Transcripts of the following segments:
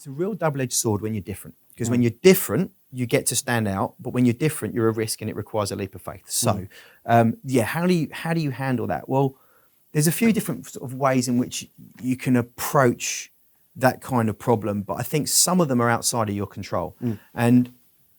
It's a real double-edged sword when you're different. Because when you're different, you get to stand out. But when you're different, you're a risk and it requires a leap of faith. So, how do you handle that? Well, there's a few different sort of ways in which you can approach that kind of problem. But I think some of them are outside of your control. And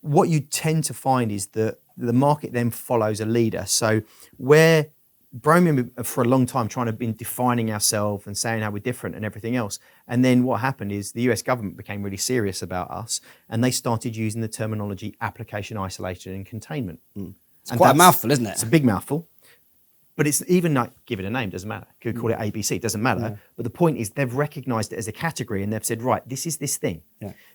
what you tend to find is that the market then follows a leader. So where Bromium for a long time trying to been defining ourselves and saying how we're different and everything else. And then what happened is the US government became really serious about us and they started using the terminology application isolation and containment. It's quite a mouthful, isn't it? It's a big mouthful. But it's even like, give it a name, doesn't matter. Could call it ABC, doesn't matter. But the point is they've recognized it as a category and they've said, right, this is this thing.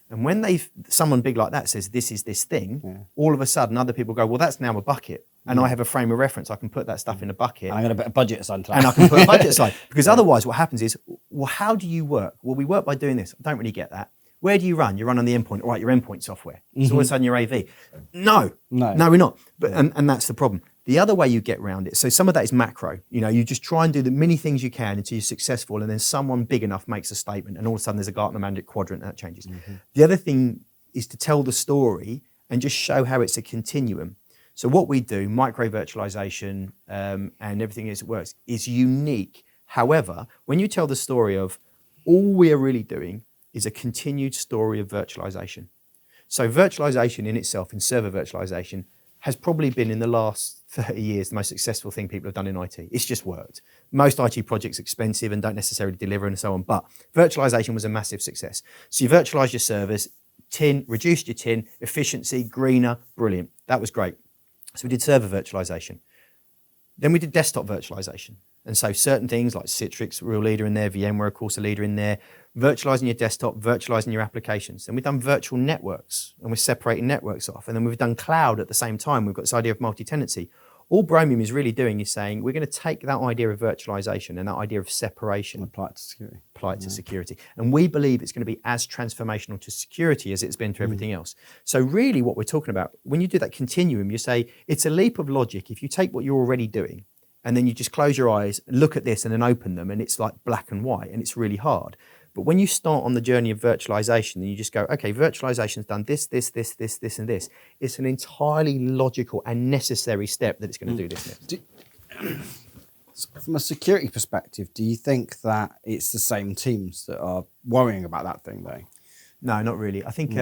And when someone big like that says, this is this thing, all of a sudden other people go, well, that's now a bucket. And I have a frame of reference. I can put that stuff in a bucket. I'm going to put a budget aside to that. And I can put a budget aside. Because otherwise what happens is, well, how do you work? Well, we work by doing this. I don't really get that. Where do you run? You run on the endpoint. All right, your endpoint software. So all of a sudden you're AV. No, we're not. But and that's the problem. The other way you get around it, so some of that is macro. You know, you just try and do the many things you can until you're successful, and then someone big enough makes a statement, and all of a sudden there's a Gartner Magic Quadrant, and that changes. The other thing is to tell the story and just show how it's a continuum. So what we do, micro virtualization and everything as it works, is unique. However, when you tell the story of all we are really doing is a continued story of virtualization. So virtualization in itself, in server virtualization, has probably been in the last 30 years the most successful thing people have done in IT. It's just worked. Most IT projects are expensive and don't necessarily deliver and so on, but virtualization was a massive success. So you virtualize your servers, reduced your tin, efficiency, greener, brilliant. That was great. So we did server virtualization. Then we did desktop virtualization. And so certain things like Citrix, real leader in there, VMware, of course, a leader in there, virtualizing your desktop, virtualizing your applications. Then we've done virtual networks and we're separating networks off. And then we've done cloud at the same time. We've got this idea of multi-tenancy. All Bromium is really doing is saying, we're going to take that idea of virtualization and that idea of separation. Apply it to security. Apply it to security. And we believe it's going to be as transformational to security as it's been to everything else. So really what we're talking about, when you do that continuum, you say, it's a leap of logic. If you take what you're already doing, and then you just close your eyes, look at this and then open them, and it's like black and white, and it's really hard. But when you start on the journey of virtualization, and you just go, okay, virtualization's done this, and this, it's an entirely logical and necessary step that it's going to do this next. From a security perspective, do you think that it's the same teams that are worrying about that thing, though? No, not really. I think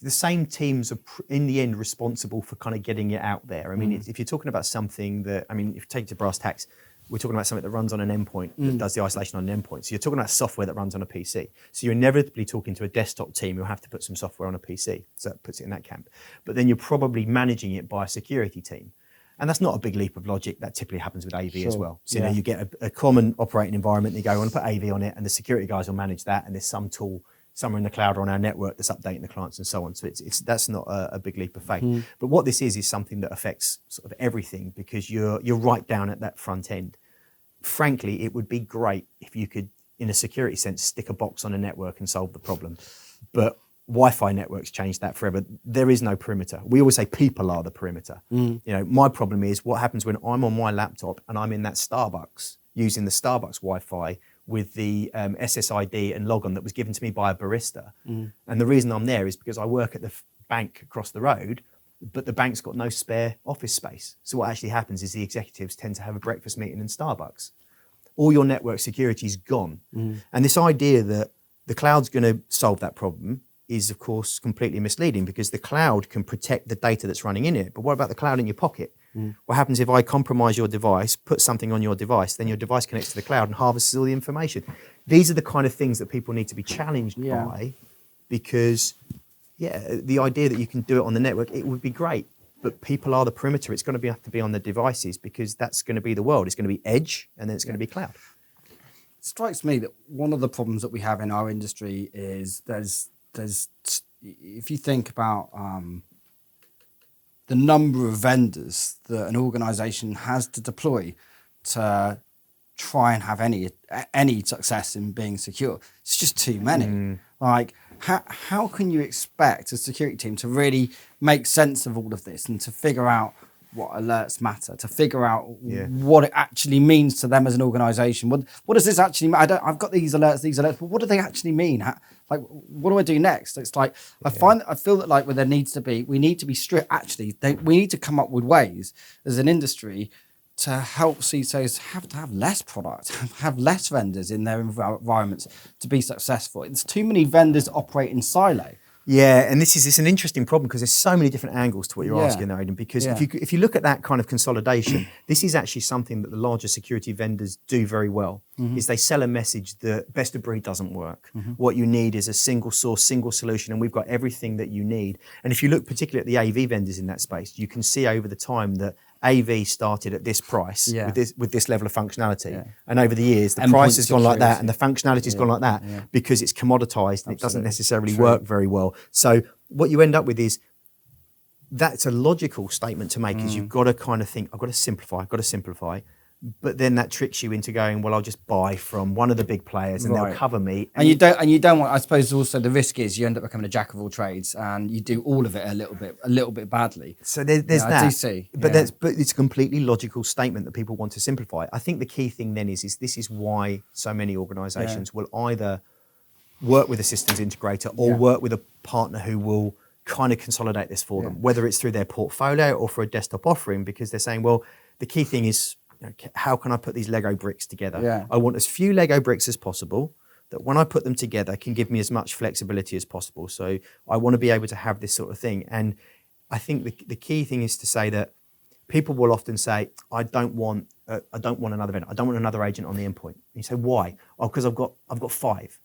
the same teams are, in the end, responsible for kind of getting it out there. I mean, if you're talking about something that, I mean, if you take it to brass tacks, we're talking about something that runs on an endpoint, that does the isolation on an endpoint. So you're talking about software that runs on a PC. So you're inevitably talking to a desktop team who'll have to put some software on a PC. So that puts it in that camp. But then you're probably managing it by a security team. And that's not a big leap of logic. That typically happens with AV as well. So, you know, you get a common operating environment, and you go, I want to put AV on it, and the security guys will manage that, and there's some tool somewhere in the cloud or on our network that's updating the clients and so on. So that's not a big leap of faith. But what this is something that affects sort of everything, because you're right down at that front end. Frankly, it would be great if you could, in a security sense, stick a box on a network and solve the problem. But Wi-Fi networks change that forever. There is no perimeter. We always say people are the perimeter. You know, my problem is what happens when I'm on my laptop and I'm in that Starbucks using the Starbucks Wi-Fi with the SSID and logon that was given to me by a barista. And the reason I'm there is because I work at the bank across the road, but the bank's got no spare office space. So what actually happens is the executives tend to have a breakfast meeting in Starbucks. All your network security is gone. And this idea that the cloud's going to solve that problem is, of course, completely misleading, because the cloud can protect the data that's running in it. But what about the cloud in your pocket? What happens if I compromise your device, put something on your device, then your device connects to the cloud and harvests all the information? These are the kind of things that people need to be challenged by, because, the idea that you can do it on the network, it would be great, but people are the perimeter. It's going to have to be on the devices, because that's going to be the world. It's going to be edge, and then it's going to be cloud. It strikes me that one of the problems that we have in our industry is there's if you think about the number of vendors that an organization has to deploy to try and have any success in being secure, it's just too many. Like, how can you expect a security team to really make sense of all of this and to figure out what alerts matter, to figure out Yeah. what it actually means to them as an organization. What does this actually mean? I've got these alerts, but what do they actually mean? Like, what do I do next? It's like, I feel that like we need to be strict. Actually, we need to come up with ways as an industry to help CISOs have less product, have less vendors in their environments to be successful. It's too many vendors operate in silo. Yeah, and it's an interesting problem because there's so many different angles to what you're asking there, Aidan. Because if you look at that kind of consolidation, this is actually something that the larger security vendors do very well. Is they sell a message that best of breed doesn't work. What you need is a single source, single solution, and we've got everything that you need. And if you look particularly at the AV vendors in that space, you can see over the time that AV started at this price with this level of functionality, and over the years the price has gone like that and the functionality has gone like that because it's commoditized and it doesn't necessarily work very well. So what you end up with is that's a logical statement to make is you've got to kind of think, I've got to simplify. But then that tricks you into going, well, I'll just buy from one of the big players and they'll cover me. And you don't want, I suppose also the risk is you end up becoming a jack of all trades and you do all of it a little bit badly. So there's that. I do see. But it's a completely logical statement that people want to simplify. I think the key thing then is this is why so many organizations will either work with a systems integrator or work with a partner who will kind of consolidate this for them, whether it's through their portfolio or for a desktop offering, because they're saying, well, the key thing is, how can I put these Lego bricks together? Yeah. I want as few Lego bricks as possible that when I put them together can give me as much flexibility as possible. So I want to be able to have this sort of thing. And I think the key thing is to say that people will often say, I don't want another vendor. I don't want another agent on the endpoint. And you say, why? Oh, because I've got 5.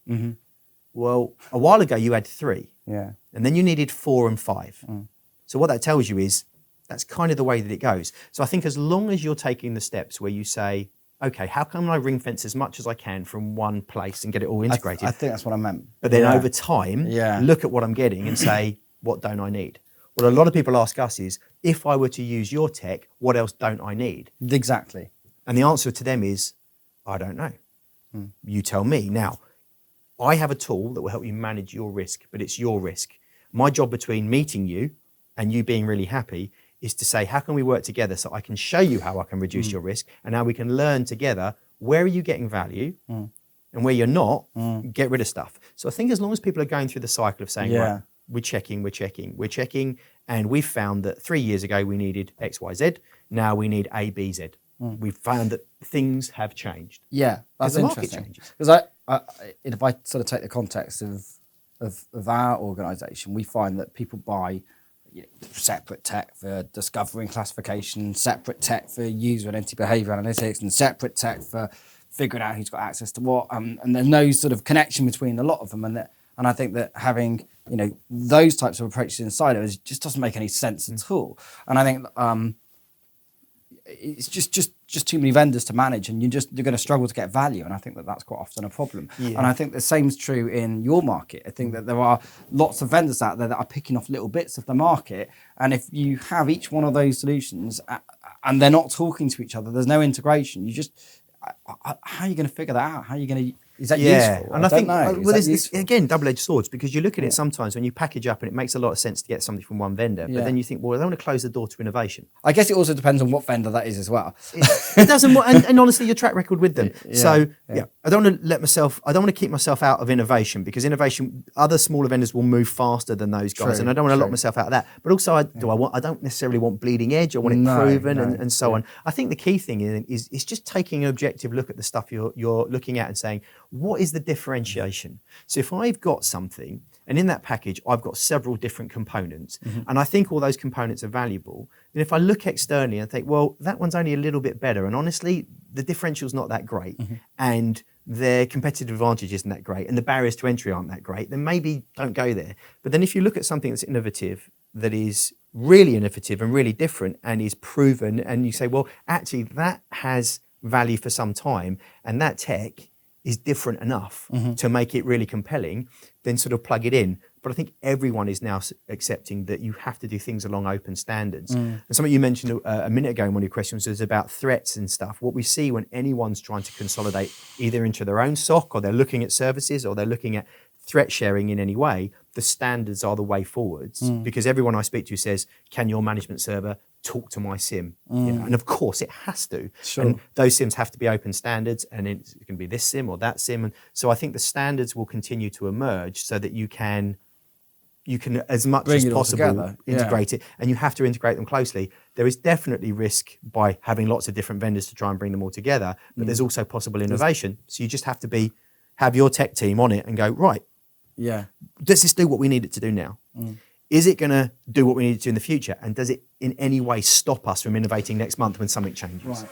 Well, a while ago you had 3. Yeah. And then you needed 4 and 5. So what that tells you is that's kind of the way that it goes. So I think as long as you're taking the steps where you say, okay, how can I ring fence as much as I can from one place and get it all integrated? I think that's what I meant. But then over time, look at what I'm getting and say, what don't I need? What a lot of people ask us is, if I were to use your tech, what else don't I need? Exactly. And the answer to them is, I don't know. You tell me. Now, I have a tool that will help you manage your risk, but it's your risk. My job between meeting you and you being really happy is to say, how can we work together so I can show you how I can reduce your risk, and how we can learn together where are you getting value and where you're not, get rid of stuff. So I think as long as people are going through the cycle of saying, right, we're checking, and we've found that 3 years ago we needed X, Y, Z, now we need A, B, Z. We've found that things have changed. Yeah, that's interesting. Because if I sort of take the context of our organisation, we find that people buy separate tech for discovery and classification, separate tech for user and entity behavior analytics, and separate tech for figuring out who's got access to what. And there's no sort of connection between a lot of them. And I think that having those types of approaches in silos just doesn't make any sense at all. And I think it's just too many vendors to manage, and you're going to struggle to get value. And I think that that's quite often a problem. And I think the same is true in your market. I think that there are lots of vendors out there that are picking off little bits of the market, and if you have each one of those solutions and they're not talking to each other, there's no integration. How are you going to figure that out? How are you going to? Is that useful? And I think there's again double-edged swords, because you look at it sometimes when you package up and it makes a lot of sense to get something from one vendor, but then you think, well, I don't want to close the door to innovation. I guess it also depends on what vendor that is as well. It doesn't, and honestly, your track record with them. I don't want to keep myself out of innovation, because innovation, other smaller vendors will move faster than those guys, and I don't want to lock myself out of that. But also, I don't necessarily want bleeding edge. I want it proven and so on. I think the key thing is just taking an objective look at the stuff you're looking at and saying, what is the differentiation? So if I've got something, and in that package, I've got several different components, and I think all those components are valuable, then if I look externally and think, well, that one's only a little bit better, and honestly, the differential's not that great, and their competitive advantage isn't that great, and the barriers to entry aren't that great, then maybe don't go there. But then if you look at something that's innovative, that is really innovative and really different and is proven, and you say, well, actually, that has value for some time, and that tech is different enough to make it really compelling, then sort of plug it in. But I think everyone is now accepting that you have to do things along open standards. And something you mentioned a minute ago in one of your questions was about threats and stuff. What we see when anyone's trying to consolidate either into their own SOC, or they're looking at services, or they're looking at threat sharing in any way, the standards are the way forwards, because everyone I speak to says, can your management server talk to my SIM? And of course it has to. Sure. And those SIMs have to be open standards, and it can be this SIM or that SIM. And so I think the standards will continue to emerge so that you can as much Bring as it all possible together. integrate it, and you have to integrate them closely. There is definitely risk by having lots of different vendors to try and bring them all together, but there's also possible innovation. So you just have to have your tech team on it and go, right, does this do what we need it to do now? Is it going to do what we need it to in the future? And does it in any way stop us from innovating next month when something changes? Right.